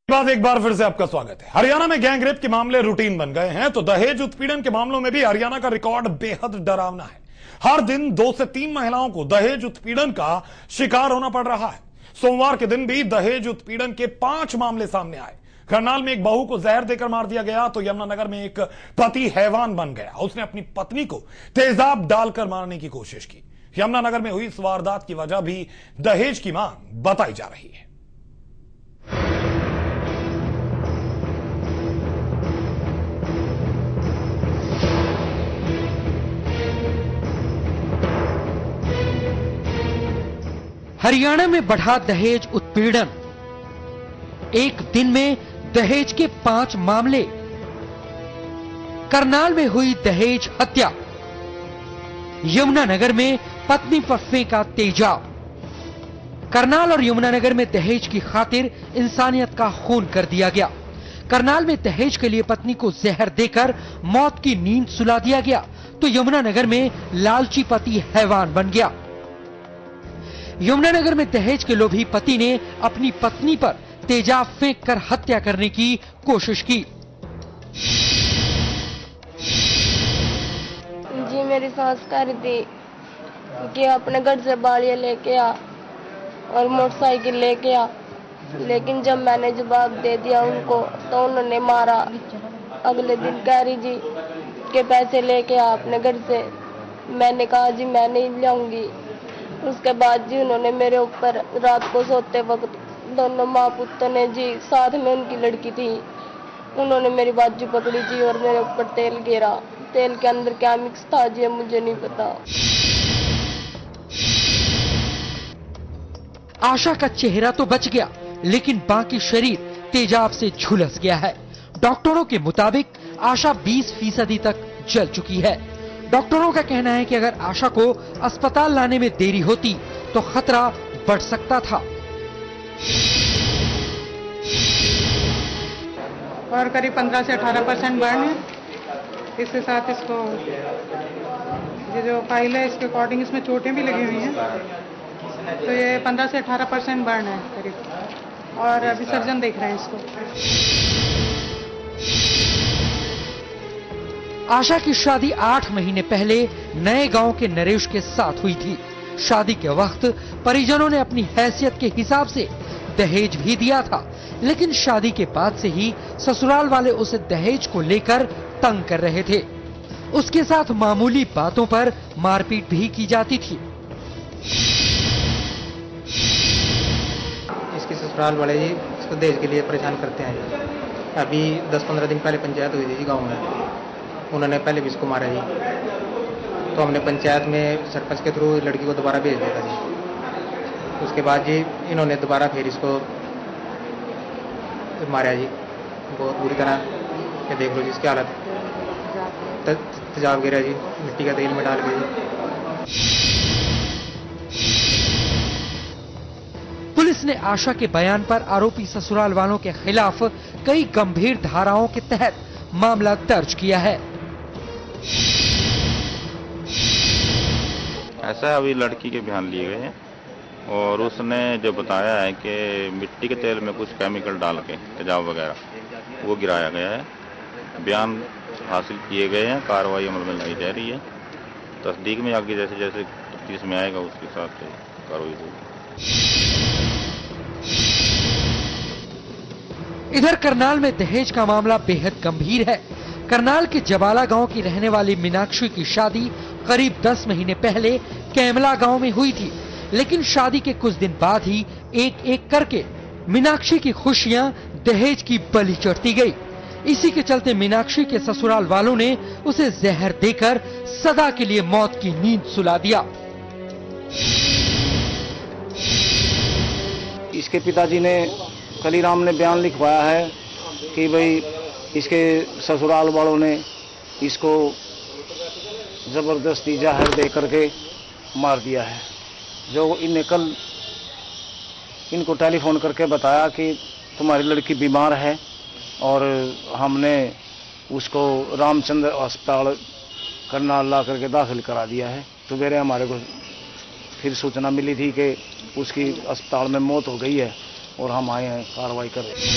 बाद एक बार फिर से आपका स्वागत है। हरियाणा में गैंग रेप के मामले रूटीन बन गए हैं, तो दहेज उत्पीड़न के मामलों में भी हरियाणा का रिकॉर्ड बेहद डरावना है। हर दिन 2 से 3 महिलाओं को दहेज उत्पीड़न का शिकार होना पड़ रहा है। सोमवार के दिन भी दहेज उत्पीड़न के 5 मामले सामने आए। करनाल में एक बहू को जहर देकर मार दिया गया, तो यमुनानगर में एक पति हैवान बन गया। उसने अपनी पत्नी को तेजाब डालकर मारने की कोशिश की। यमुनानगर में हुई इस वारदात की वजह भी दहेज की मांग बताई जा रही है। हरियाणा में बढ़ा दहेज उत्पीड़न। एक दिन में दहेज के 5 मामले। करनाल में हुई दहेज हत्या। यमुनानगर में पत्नी पर फेंका तेजाब। करनाल और यमुनानगर में दहेज की खातिर इंसानियत का खून कर दिया गया। करनाल में दहेज के लिए पत्नी को जहर देकर मौत की नींद सुला दिया गया, तो यमुनानगर में लालची पति हैवान बन गया। यमुनानगर में दहेज के लोभी पति ने अपनी पत्नी पर तेजाब फेंककर हत्या करने की कोशिश की। जी मेरी सास कह रही थी कि अपने घर से बालियां लेके आ और मोटरसाइकिल लेके आ, लेकिन जब मैंने जवाब दे दिया उनको तो उन्होंने मारा। अगले दिन कह रही जी के पैसे लेके आ अपने घर से। मैंने कहा जी मैं नहीं लाऊंगी। उसके बाद जी उन्होंने मेरे ऊपर रात को सोते वक्त दोनों माँ पुत्र ने जी, साथ में उनकी लड़की थी, उन्होंने मेरी बाजू पकड़ी जी और मेरे ऊपर तेल गिरा। तेल के अंदर क्या मिक्स था जी मुझे नहीं पता। आशा का चेहरा तो बच गया, लेकिन बाकी शरीर तेजाब से झुलस गया है। डॉक्टरों के मुताबिक आशा 20% तक जल चुकी है। डॉक्टरों का कहना है कि अगर आशा को अस्पताल लाने में देरी होती तो खतरा बढ़ सकता था। और करीब 15 से 18% बर्न है। इसके साथ इसको ये जो फाइल है इसके अकॉर्डिंग इसमें चोटें भी लगी हुई हैं, तो ये 15 से 18% बर्न है करीब। और अभी सर्जन देख रहे हैं इसको। आशा की शादी 8 महीने पहले नए गांव के नरेश के साथ हुई थी। शादी के वक्त परिजनों ने अपनी हैसियत के हिसाब से दहेज भी दिया था, लेकिन शादी के बाद से ही ससुराल वाले उसे दहेज को लेकर तंग कर रहे थे। उसके साथ मामूली बातों पर मारपीट भी की जाती थी। इसके ससुराल वाले जी इसको दहेज के लिए परेशान करते हैं। अभी 10-15 दिन पहले पंचायत हुई थी गाँव में, उन्होंने पहले भी इसको मारा जी, तो हमने पंचायत में सरपंच के थ्रू लड़की को दोबारा भेज दिया था जी। उसके बाद जी इन्होंने दोबारा फिर इसको मारा जी बहुत बुरी तरह। ये देख लो जी इसकी हालत, तेजाब गिरा जी, मिट्टी का तेल में डाल के जी। पुलिस ने आशा के बयान पर आरोपी ससुराल वालों के खिलाफ कई गंभीर धाराओं के तहत मामला दर्ज किया है। ऐसा अभी लड़की के बयान लिए गए हैं और उसने जो बताया है कि मिट्टी के तेल में कुछ केमिकल डाल के तेजाब वगैरह वो गिराया गया है। बयान हासिल किए गए हैं, कार्रवाई अमल में लाई जा रही है। तस्दीक में आगे जैसे जैसे तफ्तीश में आएगा उसके साथ कार्रवाई होगी। इधर करनाल में दहेज का मामला बेहद गंभीर है। करनाल के जबाला गांव की रहने वाली मीनाक्षी की शादी करीब 10 महीने पहले कैमला गांव में हुई थी, लेकिन शादी के कुछ दिन बाद ही एक एक करके मीनाक्षी की खुशियां दहेज की बलि चढ़ती गई। इसी के चलते मीनाक्षी के ससुराल वालों ने उसे जहर देकर सदा के लिए मौत की नींद सुला दिया। इसके पिताजी ने कलीराम ने बयान लिखवाया है कि भाई इसके ससुराल वालों ने इसको जबरदस्ती जहर दे करके मार दिया है। जो इन्हें कल इनको टेलीफोन करके बताया कि तुम्हारी लड़की बीमार है और हमने उसको रामचंद्र अस्पताल करनाल ला करके दाखिल करा दिया है। तो मेरे हमारे को फिर सूचना मिली थी कि उसकी अस्पताल में मौत हो गई है। और हम आए हैं कार्रवाई कर रहे हैं।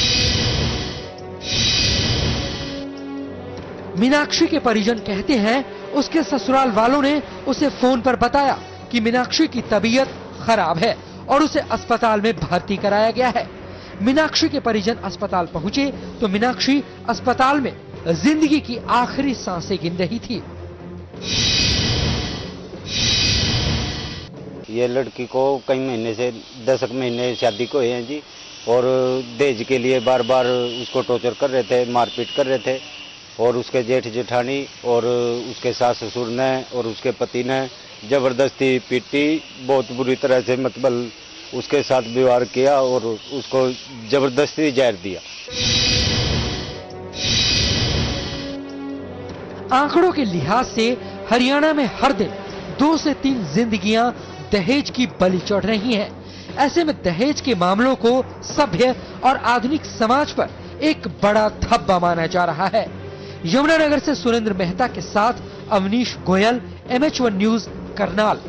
मीनाक्षी के परिजन कहते हैं उसके ससुराल वालों ने उसे फोन पर बताया कि मीनाक्षी की तबीयत खराब है और उसे अस्पताल में भर्ती कराया गया है। मीनाक्षी के परिजन अस्पताल पहुंचे तो मीनाक्षी अस्पताल में जिंदगी की आखिरी सांसें गिन रही थी। ये लड़की को कई महीने से 10 महीने शादी को हुए हैं जी, और दहेज के लिए बार बार उसको टॉर्चर कर रहे थे, मारपीट कर रहे थे, और उसके जेठ जेठानी और उसके सास ससुर ने और उसके पति ने जबरदस्ती पीटी, बहुत बुरी तरह से मतलब उसके साथ व्यवहार किया और उसको जबरदस्ती जहर दिया। आंकड़ों के लिहाज से हरियाणा में हर दिन 2 से 3 जिंदगियां दहेज की बलि चढ़ रही हैं। ऐसे में दहेज के मामलों को सभ्य और आधुनिक समाज पर एक बड़ा धब्बा माना जा रहा है। यमुनानगर से सुरेंद्र मेहता के साथ अवनीश गोयल, MH1 न्यूज, करनाल।